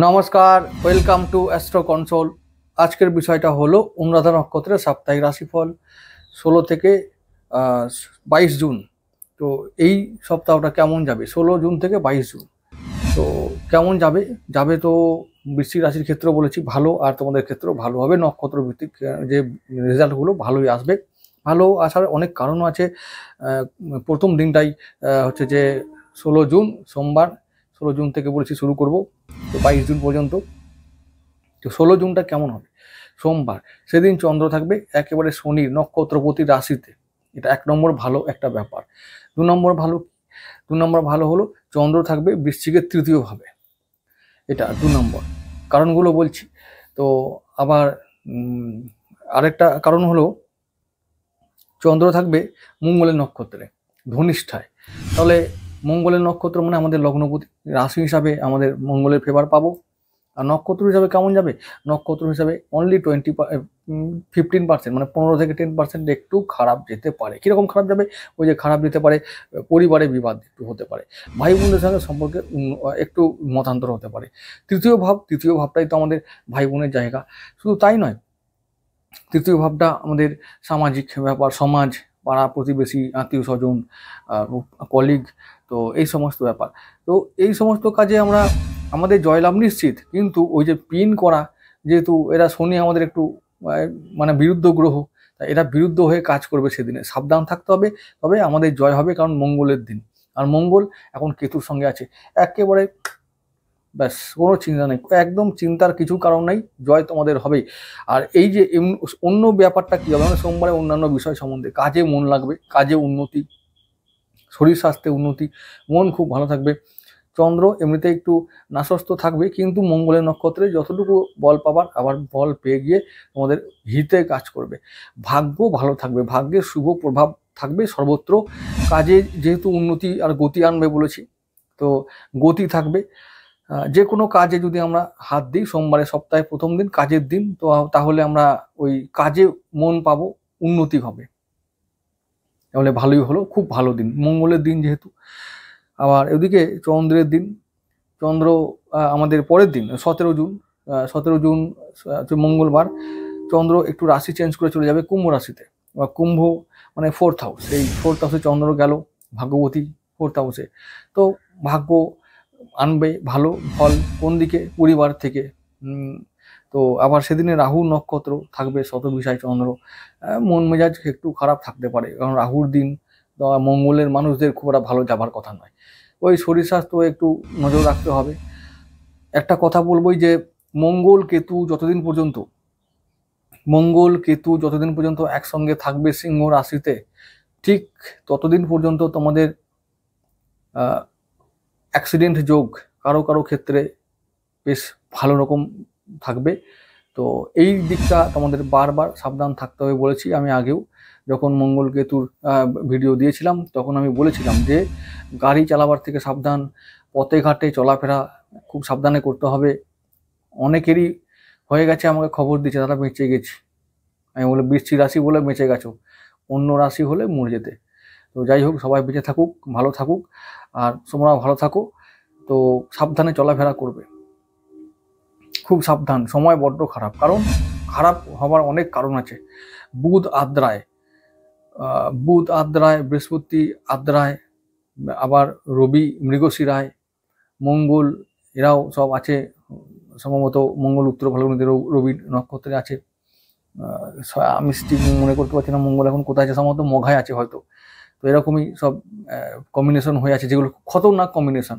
নমস্কার, welcome to astro console. আজকের বিষয়টা হলো অনুরাধা নক্ষত্রের সাপ্তাহিক রাশিফল 16 থেকে 22 জুন। তো এই সপ্তাহটা কেমন যাবে? 16 জুন থেকে 22 জুন তো কেমন যাবে? তো বৃশ্চিক রাশির ক্ষেত্রেও বলেছি ভালো, আর তোমাদের ক্ষেত্রেও ভালো হবে। নক্ষত্র ভিত্তিক যে রেজাল্টগুলো ভালোই আসবে। ভালো আসার অনেক কারণও আছে। প্রথম দিনটাই হচ্ছে যে 16 জুন সোমবার। 16 জুন থেকে বলেছি শুরু করব, তো 22 জুন পর্যন্ত। তো 16 জুনটা কেমন হবে? সোমবার, সেদিন চন্দ্র থাকবে একেবারে শনির নক্ষত্রপতি রাশিতে। এটা 1 নম্বর ভালো একটা ব্যাপার। 2 নম্বর ভালো হলো চন্দ্র থাকবে বৃশ্চিকের তৃতীয় ভাবে। এটা 2 নম্বর। কারণগুলো বলছি। তো আবার আরেকটা কারণ হলো চন্দ্র থাকবে মঙ্গলের নক্ষত্রে, ধনিষ্ঠায়। তাহলে মঙ্গলের নক্ষত্র মানে আমাদের লগ্নপতি রাশি হিসাবে আমাদের মঙ্গলের ফেভার পাবো। আর নক্ষত্র হিসাবে কেমন যাবে? নক্ষত্র হিসাবে অনলি 15%, মানে 15 থেকে 10% একটু খারাপ যেতে পারে। কীরকম খারাপ যাবে? ওই যে খারাপ যেতে পারে, পরিবারে বিবাদ একটু হতে পারে, ভাই বোনদের সঙ্গে সম্পর্কে একটু মতান্তর হতে পারে। তৃতীয় ভাবটাই তো আমাদের ভাই বোনের জায়গা। শুধু তাই নয়, তৃতীয় ভাবটা আমাদের সামাজিক ব্যাপার, সমাজ, পাড়া প্রতিবেশী, আত্মীয় স্বজন, কলিগ, তো এই সমস্ত ব্যাপার। তো এই সমস্ত কাজে আমরা আমাদের জয়লাভ নিশ্চিত। কিন্তু ওই যে পিন করা, যেহেতু এরা শনি আমাদের একটু মানে বিরুদ্ধ গ্রহ, তাই এরা বিরুদ্ধ হয়ে কাজ করবে সেদিনে, সাবধান থাকতে হবে। তবে আমাদের জয় হবে, কারণ মঙ্গলের দিন। আর মঙ্গল এখন কেতুর সঙ্গে আছে, একেবারে ব্যাস, কোনো চিন্তা নেই, একদম চিন্তার কিছু কারণ নেই, জয় তোমাদের হবেই। আর এই যে অন্য ব্যাপারটা কী হবে, মানে সোমবারে অন্যান্য বিষয় সম্বন্ধে কাজে মন লাগবে, কাজে উন্নতি, শরীর স্বাস্থ্যে উন্নতি, মন খুব ভালো থাকবে। চন্দ্র এমনিতে একটু নাশস্ত থাকবে, কিন্তু মঙ্গলের নক্ষত্রে যতটুকু বল পাবার, আবার বল পেয়ে গিয়ে তোমাদের হিতে কাজ করবে। ভাগ্য ভালো থাকবে, ভাগ্যের শুভ প্রভাব থাকবে সর্বত্র। কাজে যেহেতু উন্নতি আর গতি আনবে বলেছি, তো গতি থাকবে। যে কোনো কাজে যদি আমরা হাত দিই, সোমবারে সপ্তাহে প্রথম দিন, কাজের দিন, তো তাহলে আমরা ওই কাজে মন পাবো, উন্নতি হবে। তাহলে ভালোই হলো, খুব ভালো দিন, মঙ্গলের দিন যেহেতু। আবার এদিকে চন্দ্রের দিন, চন্দ্র আমাদের পরের দিন 17 জুন মঙ্গলবার চন্দ্র একটু রাশি চেঞ্জ করে চলে যাবে কুম্ভ রাশিতে। কুম্ভ মানে 4th হাউস, এই 4th হাউসে চন্দ্র গেল, ভাগ্যবতী 4th হাউসে। তো ভাগ্য আনবে ভালো ফল, কোন দিকে? পরিবার থেকে। তো আবার সেদিনে রাহু নক্ষত্র থাকবে, শতবিষায় চন্দ্র। মন মেজাজ একটু খারাপ থাকতে পারে, কারণ রাহুর দিন। মঙ্গলের মানুষদের খুব একটা ভালো যাবার কথা নয়। ওই শরীর স্বাস্থ্য একটু নজর রাখতে হবে। একটা কথা বলবোই যে মঙ্গল কেতু যতদিন পর্যন্ত একসঙ্গে থাকবে সিংহ রাশিতে, ঠিক ততদিন পর্যন্ত তোমাদের অ্যাক্সিডেন্ট যোগ কারো ক্ষেত্রে বেশ ভালো রকম থাকবে। তো এই দিকটা তোমাদের বারবার সাবধান থাকতে হবে বলেছি আমি আগেও, যখন মঙ্গল কেতুর ভিডিও দিয়েছিলাম তখন আমি বলেছিলাম যে গাড়ি চালাবার থেকে সাবধান, পথে ঘাটে চলাফেরা খুব সাবধানে করতে হবে। অনেকেরই হয়ে গেছে, আমাকে খবর দিচ্ছে তারা বেঁচে গেছি। আমি বলে বৃশ্চিক রাশি বলে বেঁচে গেছো, অন্য রাশি হলে মরে যেতে। তো যাই হোক, সবাই বেঁচে থাকুক, ভালো থাকুক, আর তোমরাও ভালো থাকো। তো সাবধানে চলাফেরা করবে, খুব সাবধান। সময় বড্ড খারাপ, কারণ খারাপ হবার অনেক কারণ আছে। বুধ আদ্রায়, বৃহস্পতি আদ্রায়, আবার রবি মৃগশিরায়, মঙ্গল এরাও সব আছে সম্ভবত। মঙ্গল উত্তর ফাল্গুনিতে রবি নক্ষত্রে আছে। আমি ঠিক মনে করতে পারছি না মঙ্গল এখন কোথায় আছে, সম্ভবত মঘায় আছে হয়তো। তো এরকমই সব কম্বিনেশন হয়ে আছে, যেগুলো খতরনাক কম্বিনেশন।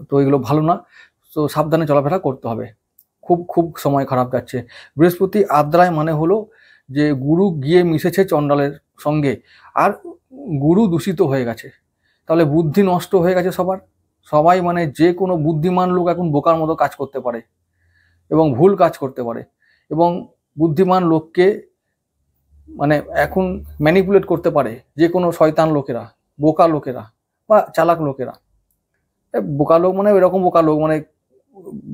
তো এগুলো ভালো না, তো সাবধানে চলাফেরা করতে হবে। খুব খুব সময় খারাপ যাচ্ছে। বৃহস্পতি আদ্রায় মানে হলো যে গুরু গিয়ে মিশেছে চণ্ডালের সঙ্গে, আর গুরু দূষিত হয়ে গেছে। তাহলে বুদ্ধি নষ্ট হয়ে গেছে সবাই মানে যে কোনো বুদ্ধিমান লোক এখন বোকার মতো কাজ করতে পারে এবং ভুল কাজ করতে পারে, এবং বুদ্ধিমান লোককে মানে এখন ম্যানিপুলেট করতে পারে যে কোনো শয়তান লোকেরা, বোকা লোকেরা বা চালাক লোকেরা। বোকা লোক মানে এরকম বোকা লোক মানে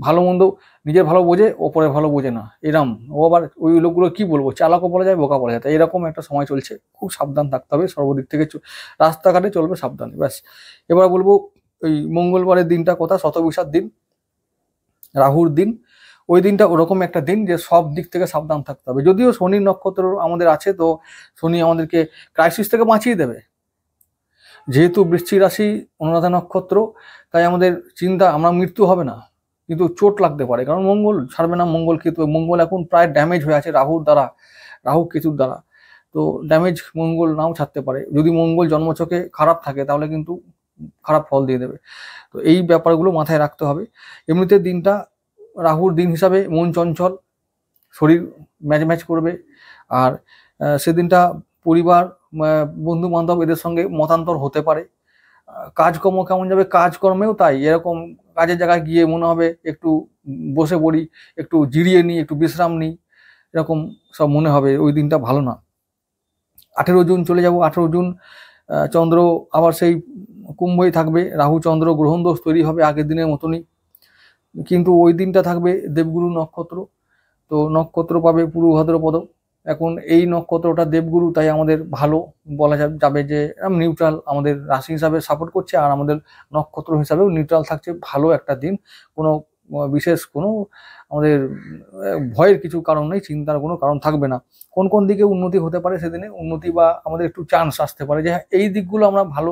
ভালো মন্দ নিজের ভালো বোঝে, ওপরে ভালো বোঝে না, এরম। ও আবার ওই লোকগুলো কি বলবো, চালাকও বলা যায়, বোকা বলা যায়। তাই এরকম একটা সময় চলছে, খুব সাবধান থাকতে হবে সর্বদিক থেকে। রাস্তাঘাটে চলবে সাবধানে, ব্যাস। এবার বলবো ওই মঙ্গলবারের দিনটা কথা, শতবিশার দিন। রাহুর দিন। ওই দিনটা ওরকম একটা দিন যে সব দিক থেকে সাবধান থাকতে হবে। যদিও শনির নক্ষত্র আমাদের আছে, তো শনি আমাদেরকে ক্রাইসিস থেকে বাঁচিয়ে দেবে। যেহেতু বৃশ্চিক রাশি, অনুরাধা নক্ষত্র, তাই আমাদের চিন্তা আমরা মৃত্যু হবে না, কিন্তু চোট লাগতে পারে, কারণ মঙ্গল ছাড়বে না। মঙ্গল কেতু, মঙ্গল এখন প্রায় ড্যামেজ হয়ে আছে রাহুর দ্বারা, রাহু কেতুর দ্বারা। তো ড্যামেজ মঙ্গল নাও ছাড়তে পারে। যদি মঙ্গল জন্মছকে খারাপ থাকে তাহলে কিন্তু খারাপ ফল দিয়ে দেবে। তো এই ব্যাপারগুলো মাথায় রাখতে হবে। এমনিতে দিনটা রাহুর দিন হিসাবে মন চঞ্চল, শরীর ম্যাচ ম্যাচ করবে। আর সেদিনটা পরিবার, বন্ধু বান্ধব এদের সঙ্গে মতান্তর হতে পারে। কাজকর্ম কেমন যাবে, কাজকর্মেও তাই, এরকম কাজের জায়গায় গিয়ে মনে হবে একটু বসে পড়ি, একটু জিরিয়ে নিই, একটু বিশ্রাম নিই, এরকম সব মনে হবে। ওই দিনটা ভালো না। 18 জুন চলে যাব। 18 জুন চন্দ্র আবার সেই কুম্ভই থাকবে। রাহু চন্দ্র গ্রহণ দোষ তৈরি হবে আগের দিনের মতনই, কিন্তু ওই দিনটা থাকবে দেবগুরু নক্ষত্র। তো নক্ষত্র পাবে পূর্ব ভাদ্রপদ। এখন এই নক্ষত্রটা দেবগুরু, তাই আমাদের ভালো বলা যাবে যে নিউট্রাল, আমাদের রাশি হিসাবে সাপোর্ট করছে, আর আমাদের নক্ষত্র হিসাবেও নিউট্রাল থাকছে। ভালো একটা দিন, কোনো বিশেষ কোনো আমাদের ভয়ের কিছু কারণ নেই, চিন্তার কোনো কারণ থাকবে না। কোন কোন দিকে উন্নতি হতে পারে সেদিনে, উন্নতি বা আমাদের একটু চান্স আসতে পারে যে এই দিকগুলো আমরা ভালো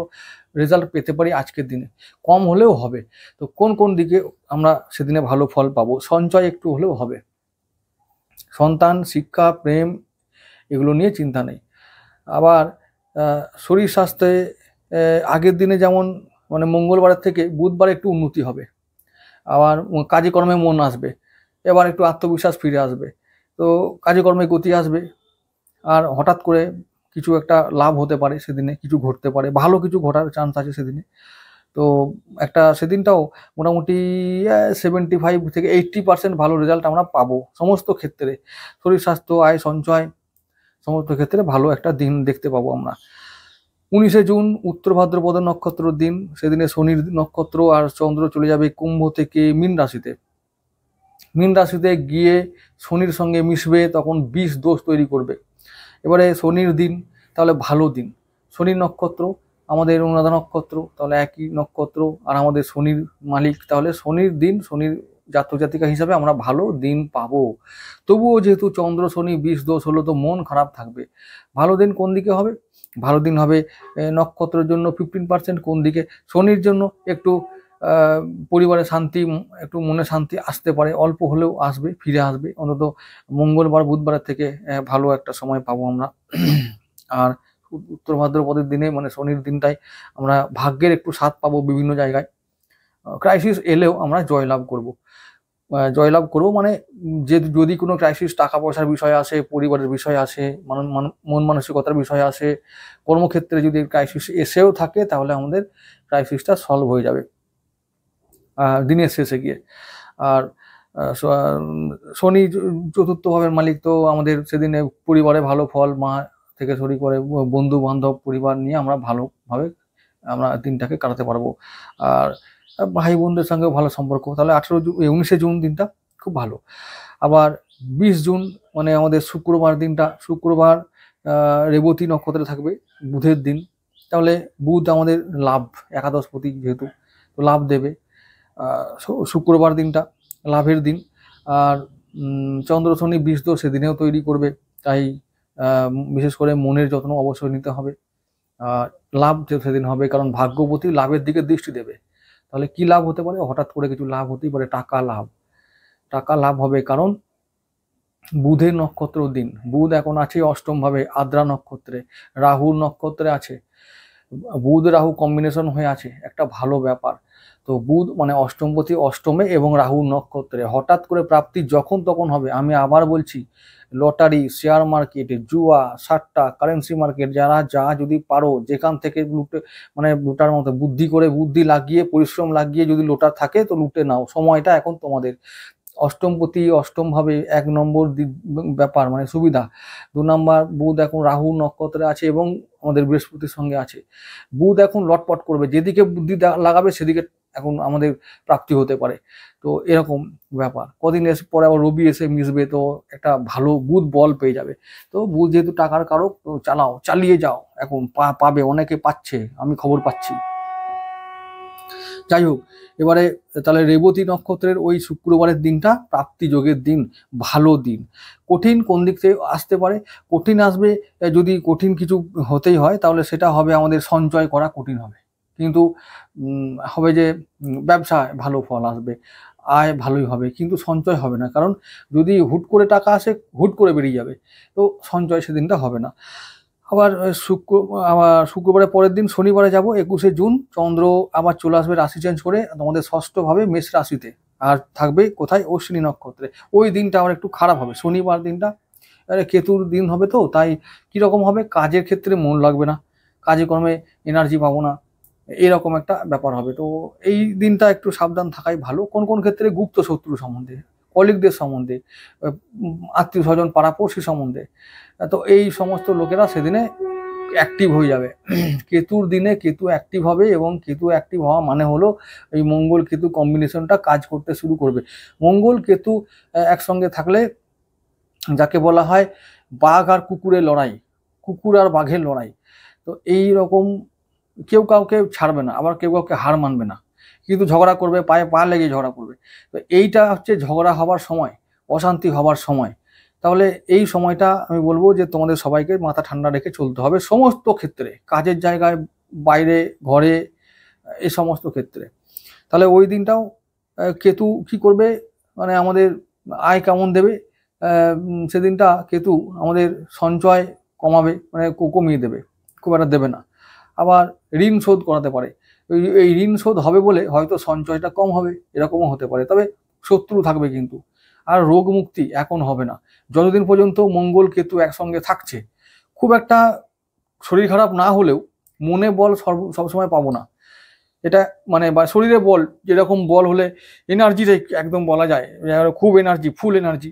রেজাল্ট পেতে পারি আজকের দিনে, কম হলেও হবে। তো কোন কোন দিকে আমরা সেদিনে ভালো ফল পাবো, সঞ্চয় একটু হলেও হবে, সন্তান, শিক্ষা, প্রেম, এগুলো নিয়ে চিন্তা নেই। আবার শরীর স্বাস্থ্যে আগের দিনে যেমন মানে মঙ্গলবারের থেকে বুধবার একটু উন্নতি হবে। আবার কাজে কর্মে মন আসবে, এবার একটু আত্মবিশ্বাস ফিরে আসবে, তো কাজে কর্মে গতি আসবে। আর হঠাৎ করে কিছু একটা লাভ হতে পারে সেদিনে, কিছু ঘটতে পারে, ভালো কিছু ঘটার চান্স আছে সেদিনে। তো একটা সেদিনটাও মোটামুটি 75 থেকে 80% ভালো রেজাল্ট আমরা পাবো সমস্ত ক্ষেত্রে। শরীর স্বাস্থ্য, আয়, সঞ্চয়, সমস্ত ক্ষেত্রে ভালো একটা দিন দেখতে পাবো আমরা। 19 জুন উত্তর ভাদ্রপদ নক্ষত্রের দিন। সেদিনে শনির নক্ষত্র আর চন্দ্র চলে যাবে কুম্ভ থেকে মীন রাশিতে। মীন রাশিতে গিয়ে শনির সঙ্গে মিশবে, তখন 20 দোষ তৈরি করবে। এবারে শনির দিন তাহলে ভালো দিন। শনির নক্ষত্র আমাদের অনুরাধা নক্ষত্র, তাহলে একই নক্ষত্র, আর আমাদের শনির মালিক, তাহলে শনির দিন, শনির জাতক জাতিকা হিসাবে আমরা ভালো দিন পাবো। তবুও যেহেতু চন্দ্র শনি 20 দোষ হলো, তো মন খারাপ থাকবে। ভালো দিন কোন দিকে হবে? ভালো দিন হবে নক্ষত্রের জন্য 15%, কোন দিকে? শনির জন্য একটু পরিবারে শান্তি, একটু মনে শান্তি আসতে পারে, অল্প হলেও আসবে, ফিরে আসবে। অন্তত মঙ্গলবার বুধবারের থেকে ভালো একটা সময় পাবো আমরা। আর উত্তর ভাদ্রপদের দিনে মানে শনির দিনটাই আমরা ভাগ্যের একটু স্বাদ পাবো বিভিন্ন জায়গায়। ক্রাইসিস এলেও আমরা জয়লাভ করব। জয়লাভ করবো মানে যে যদি কোনো ক্রাইসিস টাকা পয়সার বিষয় আসে, পরিবারের বিষয় আসে, মন মানসিকতার বিষয় আসে, কর্মক্ষেত্রে যদি ক্রাইসিস এসেও থাকে, তাহলে আমাদের ক্রাইসিসটা সলভ হয়ে যাবে দিনের শেষে গিয়ে। আর শনি চতুর্থ ভাবের মালিক, তো আমাদের সেদিনে পরিবারে ভালো ফল, মা থেকে শুরু করে বন্ধু বান্ধব পরিবার নিয়ে আমরা ভালোভাবে আমরা দিনটাকে কাটাতে পারবো। আর ভাই বোনদের সঙ্গেও ভালো সম্পর্ক। তাহলে 19 জুন দিনটা খুব ভালো। আবার 20 জুন মানে আমাদের শুক্রবার দিনটা, শুক্রবার রেবতী নক্ষত্রে থাকবে, বুধের দিন। তাহলে বুধ আমাদের লাভ, একাদশপতি যেহেতু, তো লাভ দেবে। শুক্রবার দিনটা লাভের দিন। আর চন্দ্র শনি 20 দোষ সেদিনেও তৈরি করবে, তাই বিশেষ করে মনের যত্ন অবশ্যই নিতে হবে। আর লাভ সেদিন হবে, কারণ ভাগ্যবতী লাভের দিকে দৃষ্টি দেবে। তাহলে কি লাভ হতে পারে? হঠাৎ করে কিছু লাভ হতেই পারে, টাকা লাভ। টাকা লাভ হবে কারণ বুধের নক্ষত্র দিন। বুধ এখন আছে অষ্টম ভাবে আদ্রা নক্ষত্রে, রাহুর নক্ষত্রে আছে। বুধ রাহু কম্বিনেশন হয়ে আছে, একটা ভালো ব্যাপার। তো বুধ মানে অষ্টমপতি অষ্টমে এবং রাহু নক্ষত্রে, হঠাৎ করে প্রাপ্তি যখন তখন হবে। আমি আবার বলছি, লটারি, শেয়ার মার্কেট, জুয়া, সাট্টা, কারেন্সি মার্কেট, যারা যা যদি পারো যেখান থেকে লুটে, মানে লুটার মতো বুদ্ধি করে, বুদ্ধি লাগিয়ে, পরিশ্রম লাগিয়ে যদি লোটার থাকে তো লুটে নাও, সময়টা এখন তোমাদের। অষ্টমপতি অষ্টম ভাবে 1 নম্বর ব্যাপার মানে সুবিধা। 2 নম্বর বুধ এখন রাহু নক্ষত্রে আছে এবং আমাদের বৃহস্পতির সঙ্গে আছে। বুধ এখন লটপট করবে, যেদিকে বুদ্ধি লাগাবে সেদিকে এখন আমাদের প্রাপ্তি হতে পারে। তো এরকম ব্যাপার। কদিন পরে আবার রবি এসে মিশবে, তো একটা ভালো বুধ বল পেয়ে যাবে। তো বুধ যেহেতু টাকার কারক, তো চালিয়ে যাও, এখন পাবে, অনেকে পাচ্ছে, আমি খবর পাচ্ছি। যাই হোক, এবারে তাহলে রেবতী নক্ষত্রের ওই শুক্রবারের দিনটা প্রাপ্তি যোগের দিন, ভালো দিন। কঠিন কোন দিক থেকে আসতে পারে? কঠিন আসবে, যদি কঠিন কিছু হতেই হয় তাহলে সেটা হবে আমাদের সঞ্চয় করা কঠিন হবে। কিন্তু হবে যে ব্যবসায় ভালো ফল আসবে, আয় ভালোই হবে, কিন্তু সঞ্চয় হবে না। কারণ যদি হুট করে টাকা আসে, হুট করে বেরিয়ে যাবে, তো সঞ্চয় সেদিনটা হবে না। আবার শুক্রবারের পরের দিন শনিবারে যাব 21শে জুন, চন্দ্র আবার চলে আসবে রাশি চেঞ্জ করে তোমাদের ষষ্ঠভাবে মেষ রাশিতে, আর থাকবে কোথায়? অশ্বিনী নক্ষত্রে। ওই দিনটা আবার একটু খারাপ হবে, শনিবার দিনটা কেতুর দিন হবে, তো তাই কীরকম হবে? কাজের ক্ষেত্রে মন লাগবে না, কাজে কর্মে এনার্জি পাবো না, এরকম একটা ব্যাপার হবে। তো এই দিনটা একটু সাবধান থাকাই ভালো। কোন কোন ক্ষেত্রে? গুপ্ত শত্রু সম্বন্ধে, কলিগদের সম্বন্ধে, আত্মীয় স্বজন পাড়াপড়শি সম্বন্ধে, তো এই সমস্ত লোকেরা সেদিনে অ্যাক্টিভ হয়ে যাবে। কেতুর দিনে কেতু অ্যাক্টিভ হবে, এবং কেতু অ্যাক্টিভ হওয়া মানে হলো এই মঙ্গল কেতু কম্বিনেশনটা কাজ করতে শুরু করবে। মঙ্গল কেতু একসঙ্গে থাকলে যাকে বলা হয় বাঘ আর কুকুরের লড়াই, কুকুর আর বাঘের লড়াই। তো এই রকম কেউ কাউকে ছাড়বে না, আবার কেউ কাউকে হার মানবে না, কিন্তু ঝগড়া করবে, পায়ে পা লেগে ঝগড়া করবে। তো এইটা হচ্ছে ঝগড়া হবার সময়, অশান্তি হবার সময়। তাহলে এই সময়টা আমি বলবো যে তোমাদের সবাইকে মাথা ঠান্ডা রেখে চলতে হবে সমস্ত ক্ষেত্রে, কাজের জায়গায়, বাইরে, ঘরে, এই সমস্ত ক্ষেত্রে। তাহলে ওই দিনটাও কেতু কি করবে, মানে আমাদের আয় কেমন দেবে? সেদিনটা কেতু আমাদের সঞ্চয় কমাবে, মানে কমিয়ে দেবে, খুব একটা দেবে না। আবার ঋণ শোধ করাতে পারে, এই ঋণ শোধ হবে বলে হয়তো সঞ্চয়টা কম হবে, এরকমও হতে পারে। তবে শত্রু থাকবে কিন্তু। আর রোগ মুক্তি এখন হবে না, যতদিন পর্যন্ত মঙ্গল কেতু একসঙ্গে থাকছে। খুব একটা শরীর খারাপ না হলেও মনে বল সবসময় পাবো না, এটা মানে, বা শরীরে বল, যেরকম বল হলে এনার্জিটা একদম বলা যায় খুব এনার্জি, ফুল এনার্জি,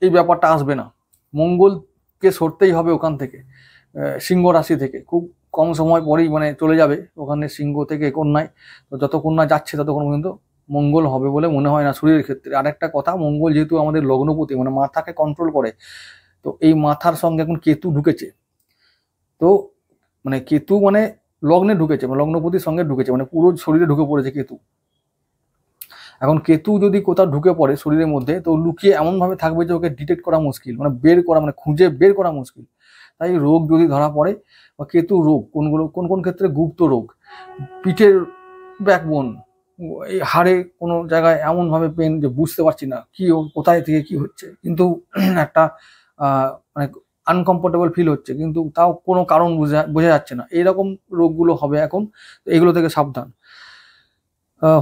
এই ব্যাপারটা আসবে না। মঙ্গলকে সরতেই হবে ওখান থেকে, সিংহ রাশি থেকে। খুব কম সময় পরেই মানে চলে যাবে ওখানে সিংহ থেকে কন্যায়। তো যতক্ষণ না যাচ্ছে ততক্ষণ পর্যন্ত মঙ্গল হবে বলে মনে হয় না শরীরের ক্ষেত্রে। আর একটা কথা, মঙ্গল যেহেতু আমাদের লগ্নপতি, মানে মাথাকে কন্ট্রোল করে, তো এই মাথার সঙ্গে এখন কেতু ঢুকেছে। তো মানে কেতু মানে লগ্নে ঢুকেছে, মানে লগ্নপতির সঙ্গে ঢুকেছে, মানে পুরো শরীরে ঢুকে পড়েছে কেতু। এখন কেতু যদি কোথাও ঢুকে পড়ে শরীরের মধ্যে, তো লুকিয়ে এমনভাবে থাকবে যে ওকে ডিটেক্ট করা মুশকিল, মানে বের করা, মানে খুঁজে বের করা মুশকিল। তাই রোগ যদি ধরা পড়ে, বা কেতু রোগ কোনগুলো, কোন কোন ক্ষেত্রে? গুপ্ত রোগ, পিঠের ব্যাকবোন, এই হাড়ে কোনো জায়গায় এমনভাবে পেন যে বুঝতে পারছি না কি, কোথায় থেকে কি হচ্ছে, কিন্তু একটা মানে আনকমফোর্টেবল ফিল হচ্ছে, কিন্তু তাও কোনো কারণ বোঝা যাচ্ছে না। এইরকম রোগগুলো হবে এখন, এগুলো থেকে সাবধান।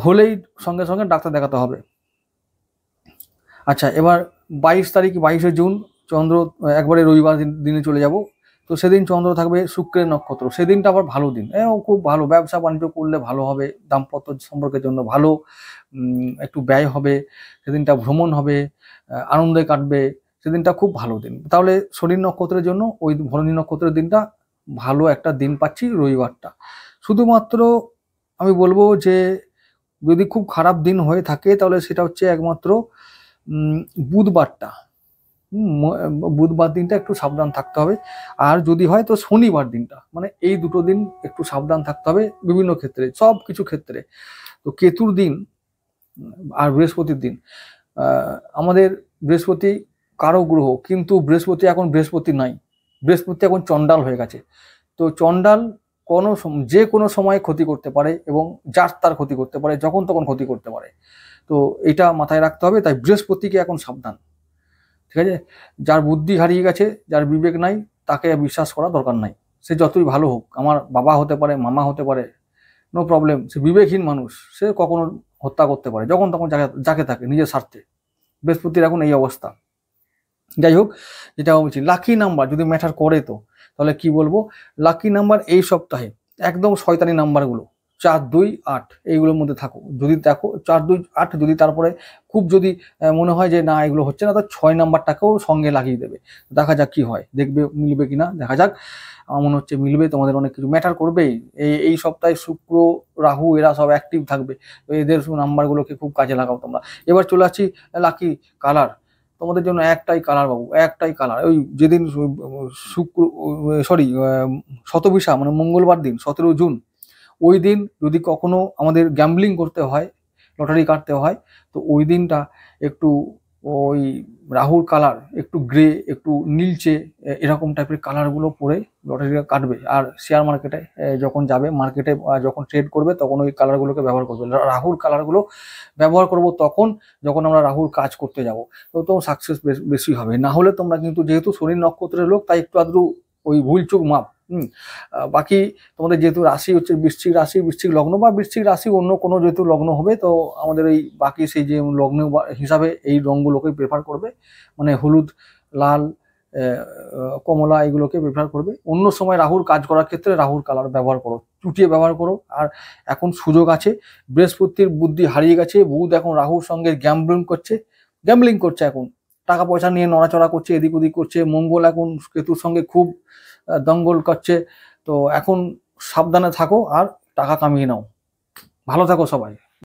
হলেই সঙ্গে সঙ্গে ডাক্তার দেখাতে হবে। আচ্ছা, এবার 22 তারিখ, 22শে জুন চন্দ্র একবারে রবিবার দিনে চলে যাব। তো সেদিন চন্দ্র থাকবে শুক্রের নক্ষত্র, সেদিনটা আবার ভালো দিন, খুব ভালো, ব্যবসা বাণিজ্য করলে ভালো হবে, দাম্পত্য সম্পর্কের জন্য ভালো, একটু ব্যয় হবে, সেদিনটা ভ্রমণ হবে, আনন্দে কাটবে, সেদিনটা খুব ভালো দিন। তাহলে শনি নক্ষত্রের জন্য ওই ভরণী নক্ষত্রের দিনটা ভালো একটা দিন পাচ্ছি, রবিবারটা। শুধুমাত্র আমি বলবো যে যদি খুব খারাপ দিন হয়ে থাকে তাহলে সেটা হচ্ছে একমাত্র বুধবারটা। বুধবার দিনটা একটু সাবধান থাকতে হবে। আর যদি হয় তো শনিবার দিনটা, মানে এই দুটো দিন একটু সাবধান থাকতে হবে বিভিন্ন ক্ষেত্রে, সব কিছু ক্ষেত্রে। তো কেতুর দিন আর বৃহস্পতির দিন, আমাদের বৃহস্পতি কারো গ্রহ, কিন্তু বৃহস্পতি এখন বৃহস্পতি নাই, বৃহস্পতি এখন চণ্ডাল হয়ে গেছে। তো চণ্ডাল যে কোনো সময় ক্ষতি করতে পারে, এবং যার তার ক্ষতি করতে পারে, যখন তখন ক্ষতি করতে পারে। তো এটা মাথায় রাখতে হবে। তাই বৃহস্পতিকে এখন সাবধান, ঠিক আছে? যার বুদ্ধি হারিয়ে গেছে, যার বিবেক নাই, তাকে বিশ্বাস করা দরকার নাই। সে যতই ভালো হোক, আমার বাবা হতে পারে, মামা হতে পারে, নো প্রবলেম। সে বিবেকহীন মানুষ, সে কখনো হত্যা করতে পারে যখন তখন, যাকে থাকে, নিজের স্বার্থে। বৃহস্পতির এখন এই অবস্থা। যাই হোক, যেটা বলছি, লাকি নাম্বার যদি ম্যাটার করে, তো তাহলে কি বলবো, লাকি নাম্বার এই সপ্তাহে একদম শয়তানি নাম্বারগুলো 4, 2, 8 এইগুলোর মধ্যে থাকো। যদি দেখো 4, 2, 8, যদি তারপরে খুব যদি মনে হয় যে না এগুলো হচ্ছে না, তো 6 নাম্বারটাকেও সঙ্গে লাগিয়ে দেবে। দেখা যাক কি হয়, দেখবে মিলবে কিনা, দেখা যাক। আমার মনে হচ্ছে মিলবে, তোমাদের অনেক কিছু ম্যাটার করবেই। এই সপ্তাহে শুক্র, রাহু এরা সব অ্যাক্টিভ থাকবে, তো এদের নাম্বারগুলোকে খুব কাজে লাগাও তোমরা। এবার চলে আসছি লাকি কালার। তোমাদের জন্য একটাই কালার বাবু, একটাই কালার। ওই যেদিন শতবিশা মানে মঙ্গলবার দিন 17 জুন, ওই দিন যদি কখনো আমাদের গ্যাম্বলিং করতে হয়, লটারি কাটতে হয়, তো ওই দিনটা একটু ওই রাহুর কালার একটু গ্রে, একটু নীলচে এরকম টাইপের কালারগুলো পরে লটারিটা কাটবে। আর শেয়ার মার্কেটে যখন যাবে, মার্কেটে যখন ট্রেড করবে, তখন ওই কালারগুলোকে ব্যবহার করবে। রাহুর কালারগুলো ব্যবহার করব তখন যখন আমরা রাহুর কাজ করতে যাব, তো সাকসেস বেশি হবে। না হলে তোমরা কিন্তু যেহেতু শনি নক্ষত্রের লোক, তাই একটু আধটু ওই ভুলচুক মাপ। বাকি তোমাদের যেহেতু রাশি হচ্ছে বৃশ্চিক রাশি, বৃশ্চিক লগ্ন বা বৃশ্চিক রাশি অন্য কোনো যেহেতু লগ্ন হবে, তো আমাদের এই বাকি সেই যে লগ্ন হিসাবে এই রঙগুলোকে প্রেফার করবে, মানে হলুদ, লাল, কমলা এগুলোকে প্রেফার করবে। অন্য সময় রাহুর কাজ করার ক্ষেত্রে রাহুর কালার ব্যবহার করো, চুটিয়ে ব্যবহার করো। আর এখন সুযোগ আছে, বৃহস্পতির বুদ্ধি হারিয়ে গেছে, বুধ এখন রাহুর সঙ্গে গ্যাম্বলিং করছে এখন, টাকা পয়সা নিয়ে নড়াচড়া করছে, এদিক ওদিক করছে। মঙ্গল এখন কেতুর সঙ্গে খুব দঙ্গল করছে। তো এখন সাবধানে থাকো আর টাকা কামিয়ে নাও। ভালো থাকো সবাই।